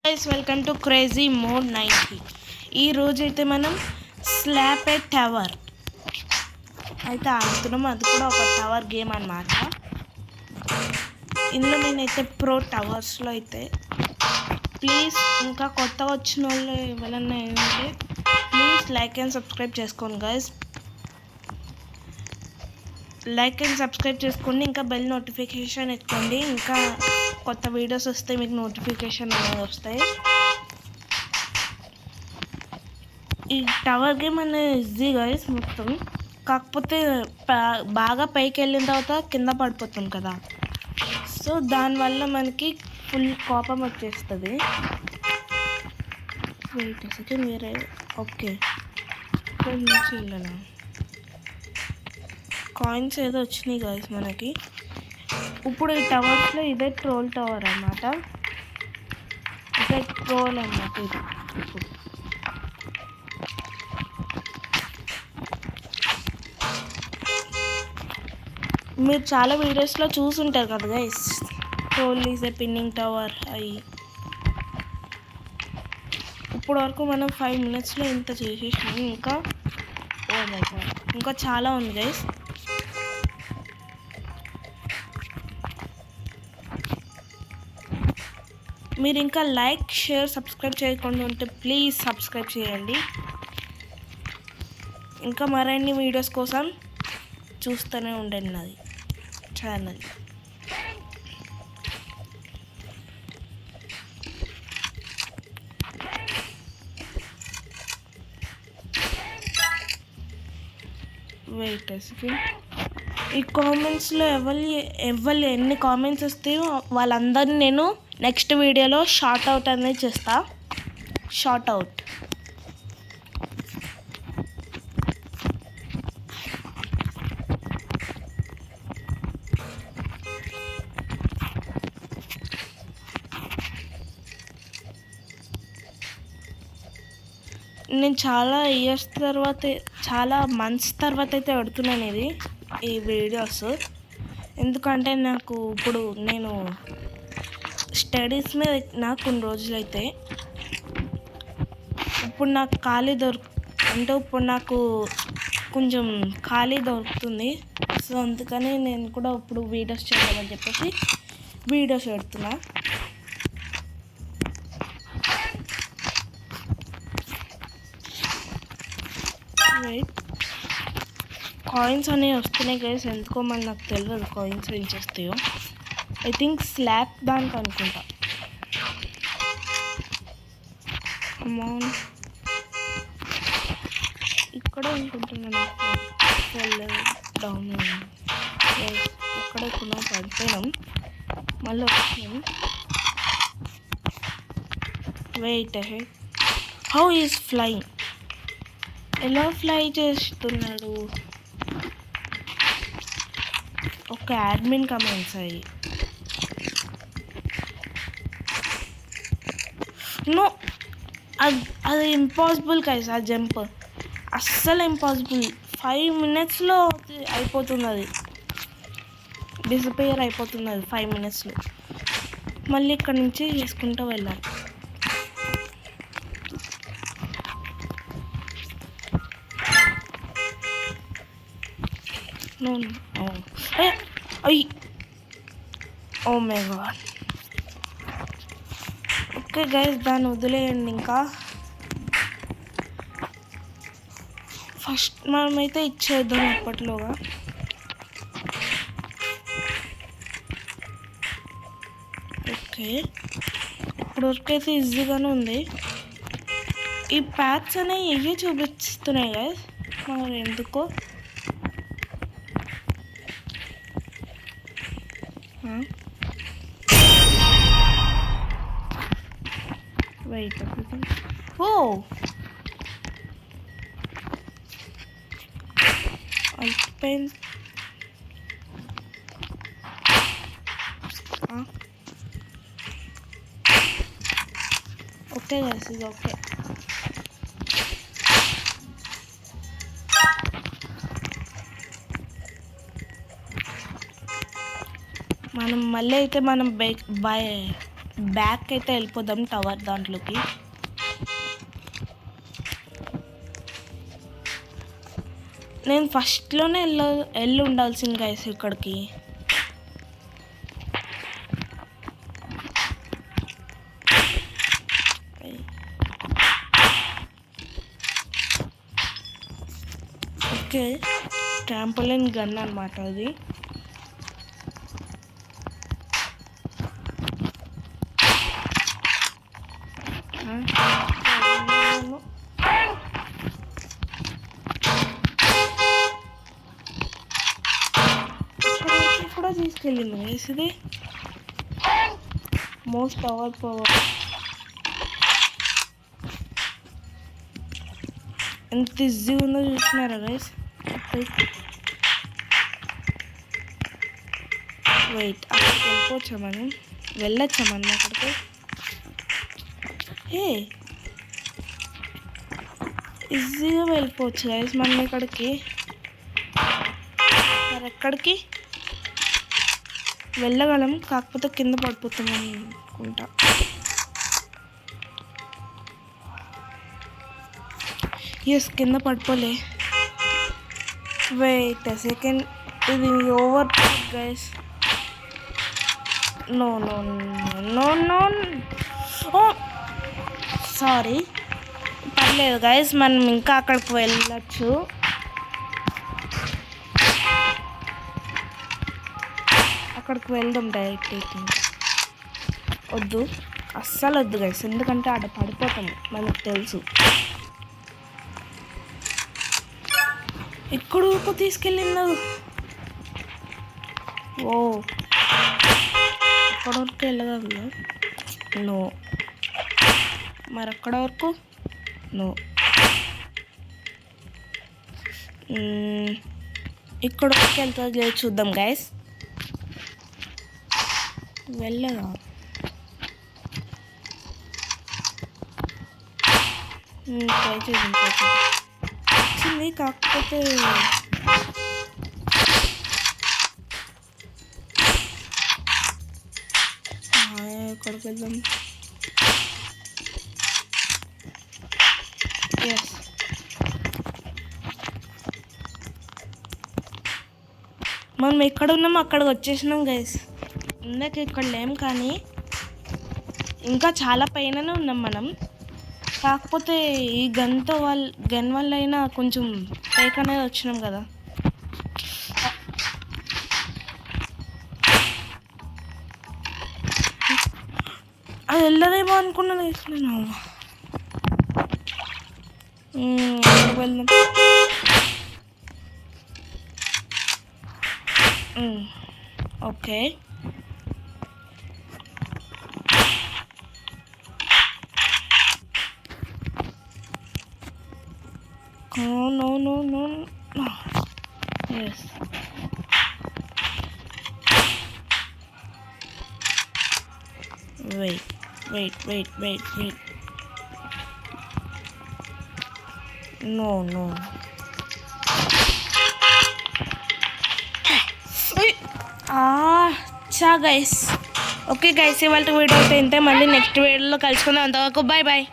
Guys welcome to crazy mode 90. ఈ రోజైతే మనం స్లాప్ ఏ టవర్ అయితే ఆడుతున్నాం. అది కూడా ఒక టవర్ గేమ్ అన్నమాట. ఇందులో నేనైతే ప్రో టవర్స్లో అయితే ప్లీజ్ ఇంకా కొత్తగా వచ్చిన వాళ్ళు ఎవరైనా ఏంటంటే ప్లీజ్ లైక్ అండ్ సబ్స్క్రైబ్ చేసుకోండి గైస్. లైక్ అండ్ సబ్స్క్రైబ్ చేసుకోండి, ఇంకా బెల్ నోటిఫికేషన్ ఎత్తుకోండి. ఇంకా కొత్త వీడియోస్ వస్తే మీకు నోటిఫికేషన్ అనేది వస్తాయి. ఈ టవర్ గేమ్ అనేది ఈజీ గైస్ మొత్తం, కాకపోతే బాగా పైకి వెళ్ళిన తర్వాత కింద పడిపోతాం కదా, సో దానివల్ల మనకి ఫుల్ కోపం వచ్చేస్తుంది. వెయిట్ సెకండ్ మీరే ఓకే ఇక్కడ నుంచి వెళ్ళనా కాయిన్స్ ఏదో వచ్చినాయి గైస్ మనకి. ఇప్పుడు ఈ టవర్స్లో ఇదే ట్రోల్ టవర్ అన్నమాట, ఇదే ట్రోల్ అన్నమాట ఇది. ఇప్పుడు మీరు చాలా వీడియోస్లో చూసుంటారు కదా guys, troll is a pinning tower అయ్యి. ఇప్పుడు వరకు మనం 5 minutesలో ఇంత చేసేసినాం. ఇంకా ఓ మై గాడ్ ఇంకా చాలా ఉంది గైస్. మీరు ఇంకా లైక్ షేర్ సబ్స్క్రైబ్ చేయకుండా ఉంటే ప్లీజ్ సబ్స్క్రైబ్ చేయండి. ఇంకా మరిన్ని వీడియోస్ కోసం చూస్తూనే ఉండండి నాది ఛానల్. వెయిట్ ఈ కామెంట్స్లో ఎవరు ఎన్ని కామెంట్స్ వస్తాయో వాళ్ళందరినీ నేను నెక్స్ట్ వీడియోలో షార్ట్ అవుట్ అనేది చేస్తా. షార్ట్ అవుట్ నేను చాలా ఇయర్స్ తర్వాత, చాలా మంత్స్ తర్వాత అయితే పెడుతున్నాను ఈ వీడియోస్. ఎందుకంటే నాకు ఇప్పుడు నేను స్టడీస్ మీద నాకు కొన్ని రోజులైతే ఇప్పుడు నాకు ఖాళీ అంటే ఇప్పుడు నాకు కొంచెం ఖాళీ దొరుకుతుంది. సో అందుకని నేను కూడా ఇప్పుడు వీడియోస్ చేద్దామని చెప్పేసి వీడియోస్ పెడుతున్నా. కాయిన్స్ అనేవి వస్తున్నాయి గైస్, ఎందుకో మళ్ళీ నాకు తెలియదు కాయిన్స్ ఏం చేస్తాయో. ఐ థింక్ స్లాబ్ దానికి అనుకుంటా. అమౌంట్ ఇక్కడ అనుకుంటున్నాను, డౌన్ ఇక్కడ కొన్నా పడిపోయినాం. మళ్ళీ వచ్చాం. వెయిట్ హౌ ఈజ్ ఫ్లయింగ్, ఎలా ఫ్లై చేస్తున్నాడు? ఒక అడ్మిన్ కమెంట్స్ అయ్యి నో, అది ఇంపాసిబుల్ గైస్. ఆ జంప్ అస్సలు ఇంపాసిబుల్. 5 minutesలో అయిపోతుంది, అది డిసపియర్ అయిపోతుంది అది 5 minutesలో. మళ్ళీ ఇక్కడ నుంచి చేసుకుంటూ వెళ్ళాలి. No oh my god. Okay guys దాన్ని వదిలేయండి. ఇంకా ఫస్ట్ మనమైతే ఇచ్చేద్దాం అప్పట్లోగా. ఓకే ఇప్పుడు వరకు అయితే ఈజీగానే ఉంది. ఈ ప్యాక్స్ అనేవి ఇవే చూపిస్తున్నాయి గైస్, మరి ఎందుకో. Wait a second. Oh! Open. Okay guys, it's okay. మనం మళ్ళీ అయితే మనం బ్యాక్ అయితే వెళ్ళిపోదాం టవర్ దాంట్లోకి. నేను ఫస్ట్లోనే వెళ్ళి ఉండాల్సింది గైస్ ఇక్కడికి. ఓకే, ట్రాంపోలిన్ గన్ అన్నమాట అది. కూడా తీసుకెళ్ళింది గైస్ ఇది. మోస్ట్ పవర్ ఎంత ఈజీ ఉందో చూస్తున్నారా గైస్. వెయిట్, అక్కడికి వెళ్ళిపోవచ్చా మనం? వెళ్ళొచ్చా మనం అక్కడికి? ఈజీగా వెళ్ళిపోవచ్చు గైస్ మనం ఇక్కడికి. మరి ఎక్కడికి వెళ్ళగలం, కాకపోతే కింద పడిపోతాం అనుకుంటా. ఎస్, కింద పడిపోలే. వెయిట్ సెకండ్, ఇది over guys. No no no no, oh sorry. పర్లేదు గైస్, మనం ఇంకా అక్కడికి వెళ్ళచ్చు. అక్కడికి వెళ్దాం డైరెక్ట్ అయితే. వద్దు, అస్సలు వద్దు గైస్, ఎందుకంటే ఆడ పడిపోతాం మనకు తెలుసు. ఎక్కడ వరకు తీసుకెళ్ళిందో. ఓ, అక్కడ వరకు వెళ్ళగలదు. నో, మరి అక్కడ వరకు నో. ఇక్కడ వరకు వెళ్తుంది లేదు, చూద్దాం గైస్. వెళ్ళదా? ట్రై చేద్దాం. వచ్చింది, కాకపోతే ఎక్కడికి వెళ్దాం? ఎస్, మనం ఎక్కడ ఉన్నామో అక్కడికి వచ్చేసినాం గైస్. ఇందాక ఇక్కడ లేం, కానీ ఇంకా చాలా పైననే ఉన్నాం మనం. కాకపోతే ఈ గన్ వల్ల అయినా కొంచెం పైకి అనేది వచ్చినాం కదా. అది వెళ్ళదేమో అనుకున్నాను నేను. వెళ్దాం. Okay, no no no no. Yes, wait. No guys. Okay guys, ఇవాళ వీడియో అయితే ఇంతే. మళ్ళీ నెక్స్ట్ వీడియోలో కలుసుకుందాం. అంతవరకు బాయ్.